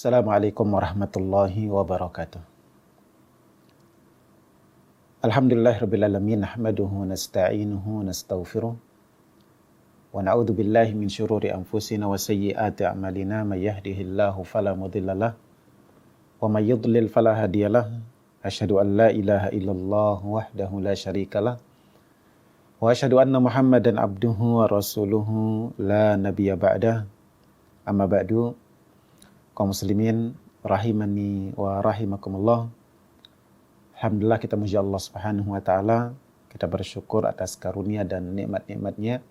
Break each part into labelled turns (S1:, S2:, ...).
S1: Assalamualaikum warahmatullahi wabarakatuh. Alhamdulillahirrabbilalamin, nahmaduhu, nasta'inuhu, nastaghfiruh. Wa na'udzu billahi min syururi anfusina wa sayyiati a'malina, may yahdihillahu fala mudhillalah wa may yudlil fala hadiyalah. Asyhadu an la ilaha illallah wahdahu la syarikalah wa asyhadu anna Muhammadan abduhu wa rasuluhu la nabiyya ba'dah. Amma ba'du. Kaum muslimin rahimani wa rahimakumullah. Alhamdulillah, kita muji Allah Subhanahu wa taala. Kita bersyukur atas karunia dan nikmat-nikmatnya.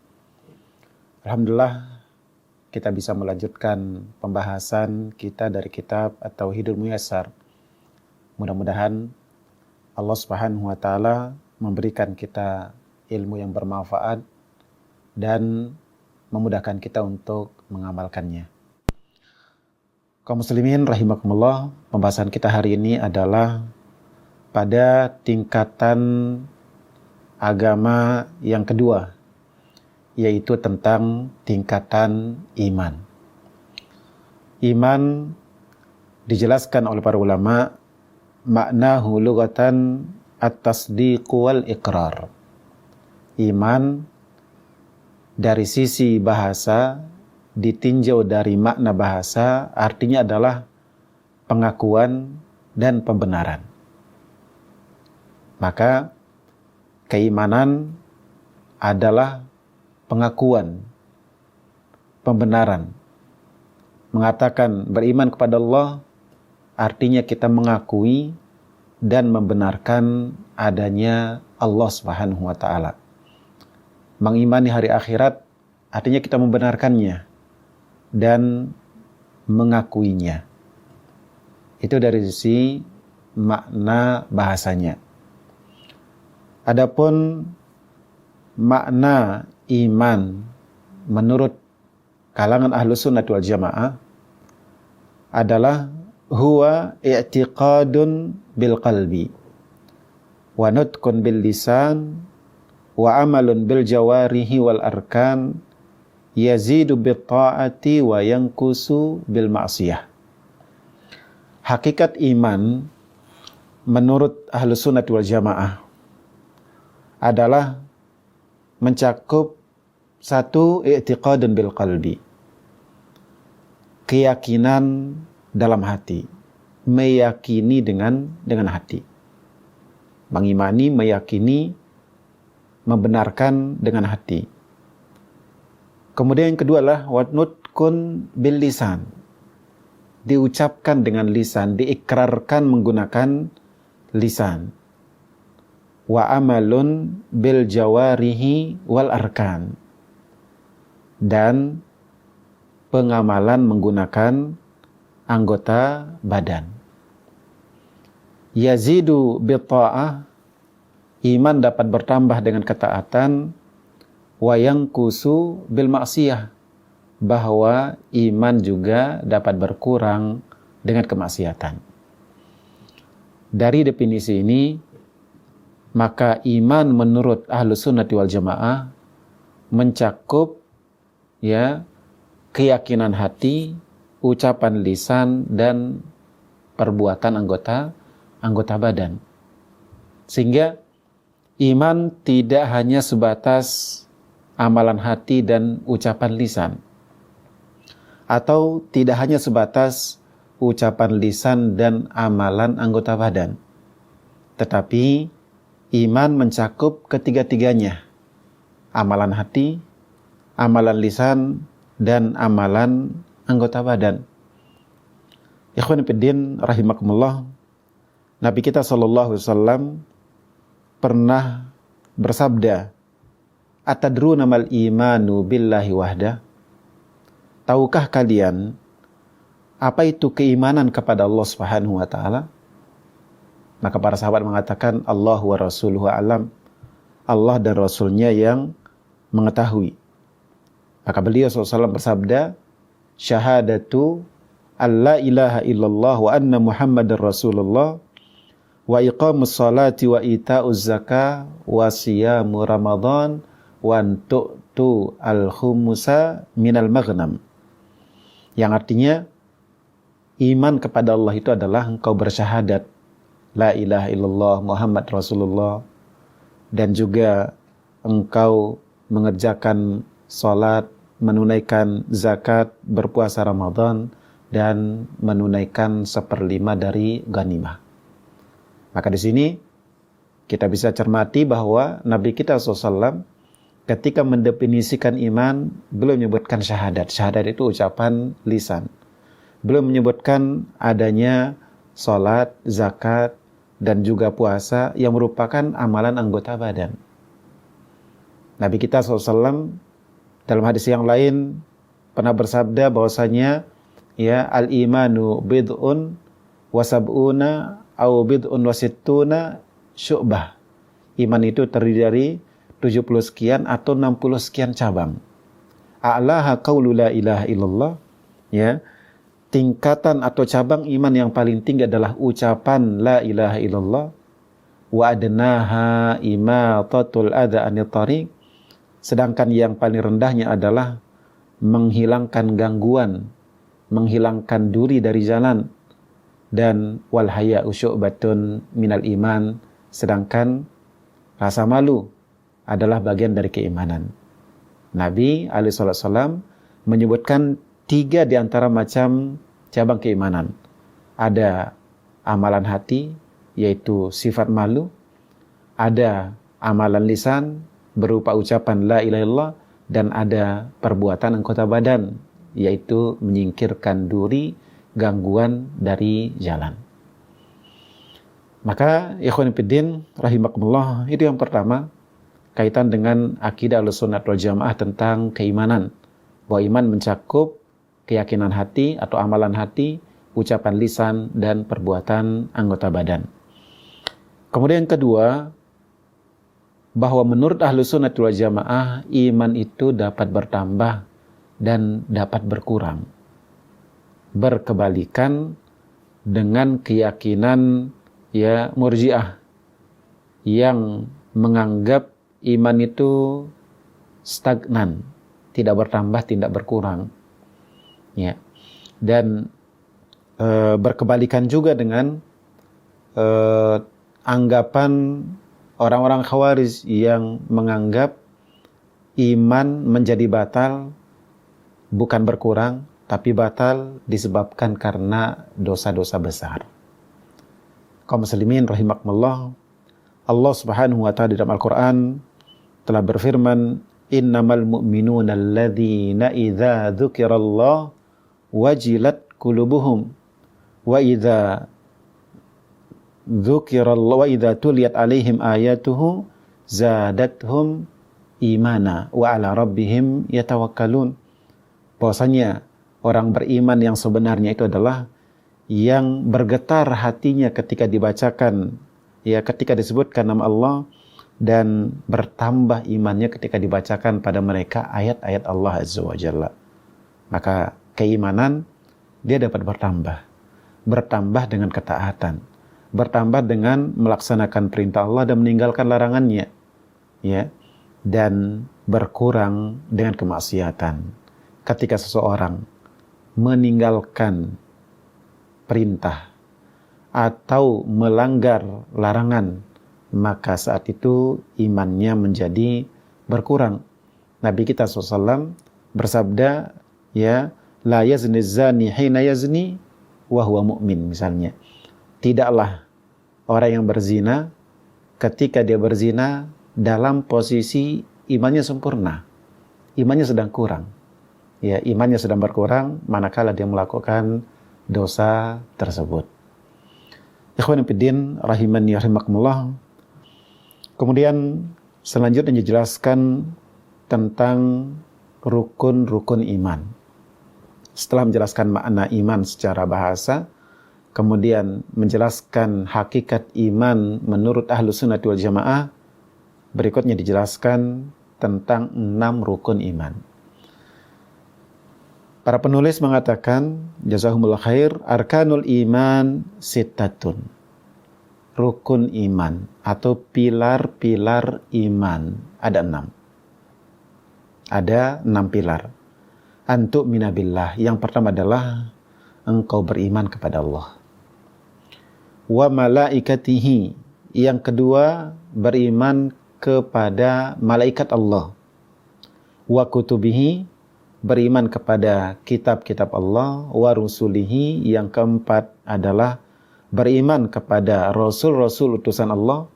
S1: Alhamdulillah, kita bisa melanjutkan pembahasan kita dari kitab At-Tauhidul Muyassar. Mudah-mudahan Allah Subhanahu wa taala memberikan kita ilmu yang bermanfaat dan memudahkan kita untuk mengamalkannya. Kaum muslimin rahimakumullah, pembahasan kita hari ini adalah pada tingkatan agama yang kedua, yaitu tentang tingkatan iman. Iman dijelaskan oleh para ulama, maknahu lughatan at-tasdiq wal iqrar. Iman dari sisi bahasa, ditinjau dari makna bahasa, artinya adalah pengakuan dan pembenaran. Maka keimanan adalah pengakuan, pembenaran. Mengatakan beriman kepada Allah artinya kita mengakui dan membenarkan adanya Allah Subhanahu wa taala. Mengimani hari akhirat artinya kita membenarkannya dan mengakuinya. Itu dari sisi makna bahasanya. Adapun makna iman menurut kalangan Ahlus Sunnah wal Jamaah adalah huwa i'tiqadun bil qalbi wa nutqun bil lisan wa amalun bil jawarihi wal arkan yazidu bit ta'ati wa yankusu bil ma'siyah. Hakikat iman menurut Ahlus Sunnah wal Jamaah adalah mencakup satu, i'tiqadun bil qalbi, keyakinan dalam hati, meyakini dengan hati, mengimani, meyakini, membenarkan dengan hati. Kemudian yang kedua adalah wa nutqun bil lisan, diucapkan dengan lisan, diikrarkan menggunakan lisan. Wa amalun bil jawarihi wal arkan, dan pengamalan menggunakan anggota badan. Yazidu bit ta'ah, iman dapat bertambah dengan ketaatan. Wa yankusu bil ma'siyah, bahwa iman juga dapat berkurang dengan kemaksiatan. Dari definisi ini, maka iman menurut Ahlus Sunnah wal Jamaah mencakup keyakinan hati, ucapan lisan, dan perbuatan anggota badan. Sehingga iman tidak hanya sebatas amalan hati dan ucapan lisan, atau tidak hanya sebatas ucapan lisan dan amalan anggota badan, tetapi iman mencakup ketiga-tiganya, amalan hati, amalan lisan, dan amalan anggota badan. Ikhwan fiddin rahimakumullah, Nabi kita sallallahu alaihi wasallam pernah bersabda, atadruna mal imanu billahi wahda? Tahukah kalian apa itu keimanan kepada Allah Subhanahu wa taala? Maka para sahabat mengatakan, Allah wa rasuluhu a'lam, Allah dan Rasulnya yang mengetahui. Maka beliau SAW bersabda, syahadatu alla ilaha illallah wa anna muhammadar rasulullah wa iqamus salati wa ita'uz zakah wa siyamu ramadan wa tu'tu al-khumusa minal maghnam. Yang artinya Iman kepada Allah itu adalah engkau bersyahadat la ilaha illallah Muhammad Rasulullah, dan juga engkau mengerjakan salat, menunaikan zakat, berpuasa Ramadan, dan menunaikan 1/5 dari ghanimah. Maka di sini kita bisa cermati bahwa Nabi kita SAW ketika mendefinisikan iman belum menyebutkan syahadat. Syahadat itu ucapan lisan. Belum menyebutkan adanya salat, zakat, dan juga puasa yang merupakan amalan anggota badan. Nabi kita SAW dalam hadis yang lain pernah bersabda bahwasanya ya al-imanu bid'un wa sab'una au bid'un wa sittuna syu'bah. Iman itu terdiri dari 70 sekian atau 60 sekian cabang. A'laha qaulu la ilaha illallah, ya. Tingkatan atau cabang iman yang paling tinggi adalah ucapan la ilaha illallah. Wa adnaha imatatul adza anit thariq. Sedangkan yang paling rendahnya adalah menghilangkan gangguan, menghilangkan duri dari jalan. Dan wal haya'u syu'batun minal iman. Sedangkan rasa malu adalah bagian dari keimanan. Nabi SAW menyebutkan 3 di antara macam cabang keimanan. Ada amalan hati, yaitu sifat malu. Ada amalan lisan, berupa ucapan la ilaha illallah. Dan ada perbuatan anggota badan, yaitu menyingkirkan duri, gangguan dari jalan. Maka ikhwan fillah rahimakumullah, itu yang pertama, kaitan dengan akidah Ahlussunnah wal Jamaah tentang keimanan. Bahwa iman mencakup keyakinan hati atau amalan hati, ucapan lisan, dan perbuatan anggota badan. Kemudian yang kedua, bahwa menurut Ahlussunnah wal Jamaah, iman itu dapat bertambah dan dapat berkurang. Berkebalikan dengan keyakinan ya Murji'ah yang menganggap iman itu stagnan, tidak bertambah, tidak berkurang. Ya. Dan berkebalikan juga dengan anggapan orang-orang Khawarij yang menganggap iman menjadi batal bukan berkurang, tapi batal disebabkan karena dosa-dosa besar. Kaum muslimin rahimakumullah, Allah Subhanahu wa ta'ala di dalam Al-Qur'an telah berfirman, innamal mu'minuna alladzina idza dzukirallah wajilat qulubuhum wa idza dzukirallah wa idza tuliyat alaihim ayatuhu zadatuhum imana wa ala rabbihim yatawakkalun. Bahwasanya orang beriman yang sebenarnya itu adalah yang bergetar hatinya ketika dibacakan, ya ketika disebutkan nama Allah, dan bertambah imannya ketika dibacakan pada mereka ayat-ayat Allah Azza wa Jalla. Maka keimanan dia dapat bertambah dengan ketaatan, bertambah dengan melaksanakan perintah Allah dan meninggalkan larangannya, ya, dan berkurang dengan kemaksiatan. Ketika seseorang meninggalkan perintah atau melanggar larangan, maka saat itu imannya menjadi berkurang. Nabi kita SAW bersabda, ya, la yazni zani hina yazni wa huwa mu'min, misalnya. Tidaklah orang yang berzina ketika dia berzina dalam posisi imannya sempurna. Imannya sedang kurang. Ya, imannya sedang berkurang manakala dia melakukan dosa tersebut. Ikhwan fillah rahimani rahimakumullah. Kemudian selanjutnya dijelaskan tentang rukun-rukun iman. Setelah menjelaskan makna iman secara bahasa, kemudian menjelaskan hakikat iman menurut Ahlussunnah wal Jamaah, berikutnya dijelaskan tentang 6 rukun iman. Para penulis mengatakan, jazahumullah khair, arkanul iman sittatun. Rukun iman atau pilar-pilar iman ada 6. Ada 6 pilar. Antu'mina billah. Yang pertama adalah engkau beriman kepada Allah. Wa malaikatihi, yang kedua beriman kepada malaikat Allah. Wa kutubihi, beriman kepada kitab-kitab Allah. Wa rusulihi, yang keempat adalah beriman kepada rasul-rasul utusan Allah.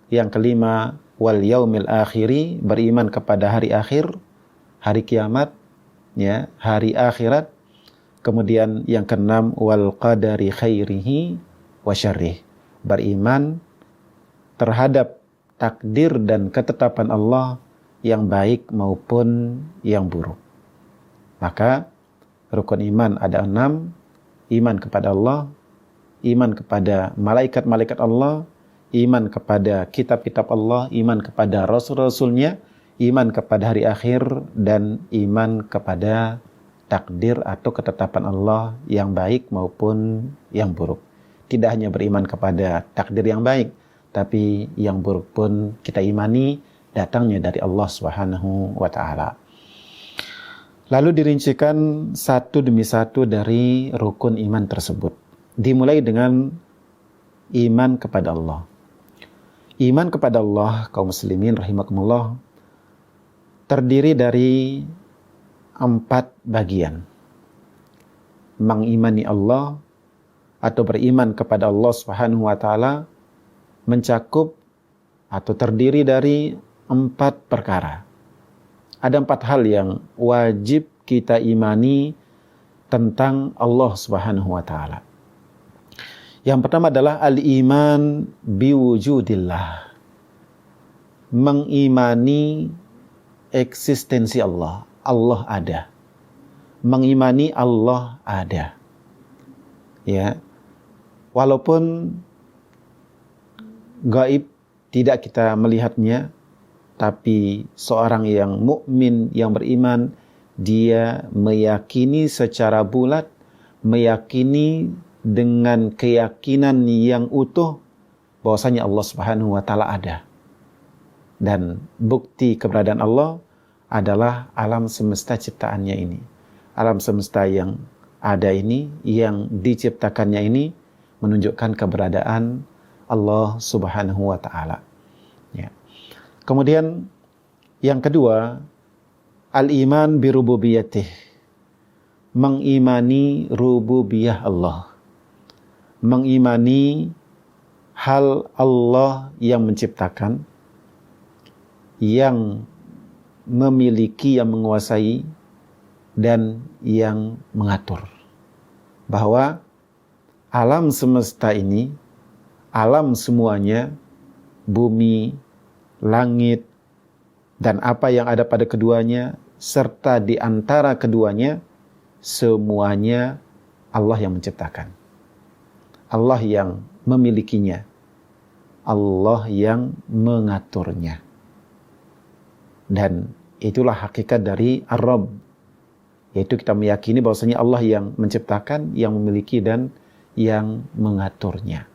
S1: Yang kelima, wal yaumil akhiri, beriman kepada hari akhir, hari kiamat, ya, hari akhirat. Kemudian yang keenam, wal qadari khairihi wa syarrih, beriman terhadap takdir dan ketetapan Allah yang baik maupun yang buruk. Maka rukun iman ada 6, iman kepada Allah, iman kepada malaikat-malaikat Allah, iman kepada kitab-kitab Allah, iman kepada rasul-rasulnya, iman kepada hari akhir, dan iman kepada takdir atau ketetapan Allah yang baik maupun yang buruk. Tidak hanya beriman kepada takdir yang baik, tapi yang buruk pun kita imani datangnya dari Allah Subhanahu wa ta'ala. Lalu dirincikan satu demi satu dari rukun iman tersebut. Dimulai dengan iman kepada Allah. Iman kepada Allah, kaum muslimin rahimakumullah, terdiri dari 4 bagian. Mengimani Allah atau beriman kepada Allah Subhanahu wa ta'ala mencakup atau terdiri dari 4 perkara. Ada 4 hal yang wajib kita imani tentang Allah Subhanahu wa ta'ala. Yang pertama adalah al-iman biwujudillah. Mengimani eksistensi Allah. Allah ada. Mengimani Allah ada. Ya. Walaupun gaib tidak kita melihatnya, tapi seorang yang mukmin, yang beriman, dia meyakini secara bulat, meyakini dengan keyakinan yang utuh bahwasanya Allah Subhanahu wa ta'ala ada. Dan bukti keberadaan Allah adalah alam semesta ciptaannya ini. Alam semesta yang ada ini, yang diciptakannya ini, menunjukkan keberadaan Allah Subhanahu wa ta'ala. Ya. Kemudian yang kedua, al-iman birububiyatih. Mengimani rububiyah Allah. Mengimani hal Allah yang menciptakan, yang memiliki, yang menguasai, dan yang mengatur. Bahwa alam semesta ini, alam semuanya, bumi, langit, dan apa yang ada pada keduanya, serta di antara keduanya, semuanya Allah yang menciptakan. Allah yang memilikinya. Allah yang mengaturnya. Dan itulah hakikat dari Ar-Rabb, yaitu kita meyakini bahwasanya Allah yang menciptakan, yang memiliki, dan yang mengaturnya.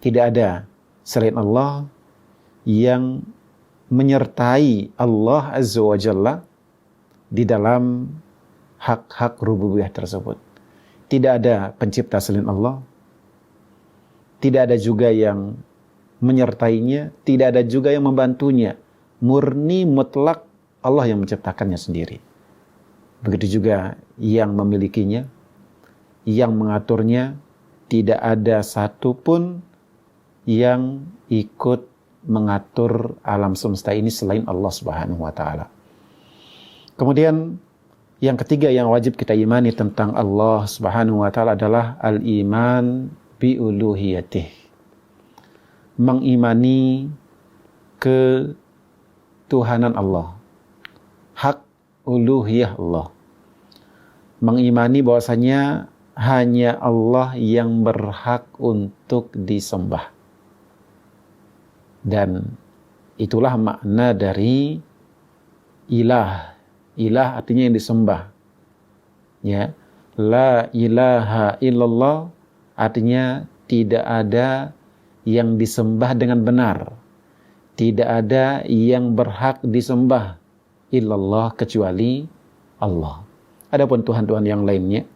S1: Tidak ada selain Allah yang menyertai Allah Azza wa Jalla di dalam hak-hak rububiyah tersebut. Tidak ada pencipta selain Allah. Tidak ada juga yang menyertainya. Tidak ada juga yang membantunya. Murni mutlak Allah yang menciptakannya sendiri. Begitu juga yang memilikinya, yang mengaturnya. Tidak ada satupun yang ikut mengatur alam semesta ini selain Allah Subhanahu wa ta'ala. Kemudian yang ketiga yang wajib kita imani tentang Allah Subhanahu wa ta'ala adalah al-iman bi'uluhiyatih. Mengimani ketuhanan Allah. Hak uluhiyah Allah. Mengimani bahwasanya hanya Allah yang berhak untuk disembah. Dan itulah makna dari ilah. Ilah artinya yang disembah. Ya. La ilaha illallah artinya tidak ada yang disembah dengan benar. Tidak ada yang berhak disembah illallah kecuali Allah. Adapun Tuhan-Tuhan yang lainnya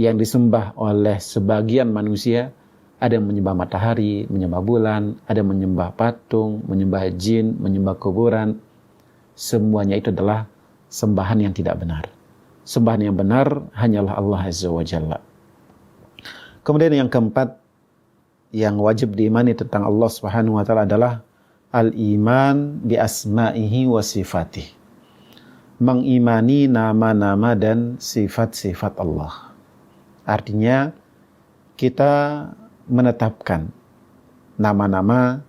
S1: yang disembah oleh sebagian manusia, ada yang menyembah matahari, menyembah bulan, ada yang menyembah patung, menyembah jin, menyembah kuburan. Semuanya itu adalah sembahan yang tidak benar. Sembahan yang benar hanyalah Allah Azza wa Jalla. Kemudian yang keempat, yang wajib diimani tentang Allah Subhanahu wa Ta'ala adalah al-iman bi asma'ihi wa sifatih. Mengimani nama-nama dan sifat-sifat Allah. Artinya kita menetapkan nama-nama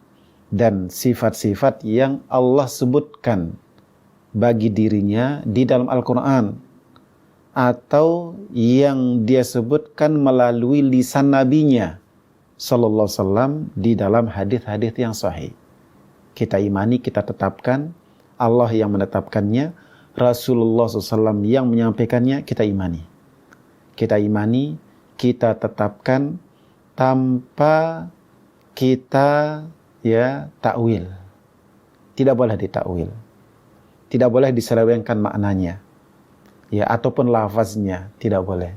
S1: dan sifat-sifat yang Allah sebutkan bagi dirinya di dalam Al-Quran, atau yang dia sebutkan melalui lisan nabinya sallallahu alaihi wasallam di dalam hadis-hadis yang sahih. Kita imani, kita tetapkan, Allah yang menetapkannya, Rasulullah SAW yang menyampaikannya, kita imani. Kita imani, kita tetapkan tanpa kita takwil. Tidak boleh ditakwil. Tidak boleh diselewengkan maknanya. Ataupun lafaznya, tidak boleh.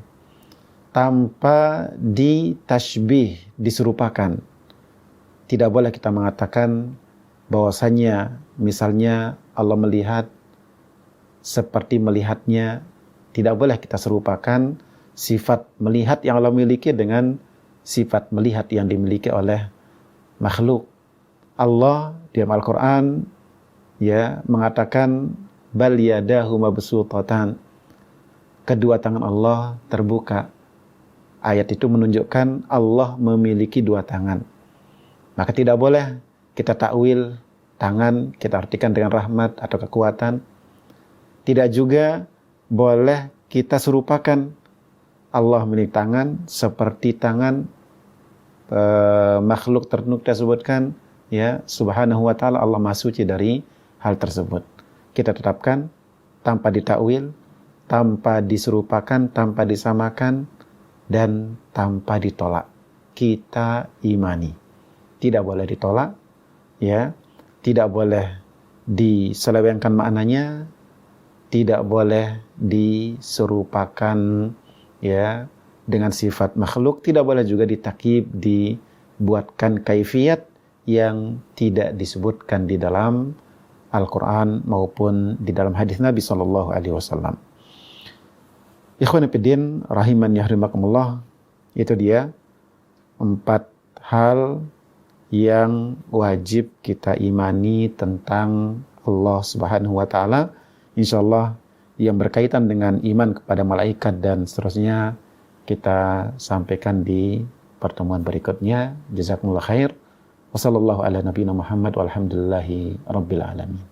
S1: Tanpa ditashbih, diserupakan. Tidak boleh kita mengatakan bahwasanya misalnya Allah melihat seperti melihatnya. Tidak boleh kita serupakan sifat melihat yang Allah miliki dengan sifat melihat yang dimiliki oleh makhluk. Allah di dalam Al-Quran mengatakan bal yadahu mabsutatan. Kedua tangan Allah terbuka. Ayat itu menunjukkan Allah memiliki dua tangan. Maka tidak boleh kita takwil tangan, kita artikan dengan rahmat atau kekuatan. Tidak juga boleh kita serupakan Allah memiliki tangan seperti tangan makhluk tertentu kita sebutkan, subhanahu wa ta'ala, Allah maha suci dari hal tersebut. Kita tetapkan tanpa ditakwil, tanpa diserupakan, tanpa disamakan, dan tanpa ditolak. Kita imani. Tidak boleh ditolak, tidak boleh diselewengkan maknanya, tidak boleh diserupakan dengan sifat makhluk, tidak boleh juga ditakyif, dibuatkan kaifiyat yang tidak disebutkan di dalam Al-Quran maupun di dalam hadis Nabi SAW. Ikhwan fillah rahiman yahrimakumullah, itu dia 4 hal yang wajib kita imani tentang Allah Subhanahu wa Ta'ala, insyaallah yang berkaitan dengan iman kepada malaikat dan seterusnya kita sampaikan di pertemuan berikutnya. Jazakumullah khair. Wassallallahu ala nabiyina Muhammad walhamdulillahi rabbil alamin.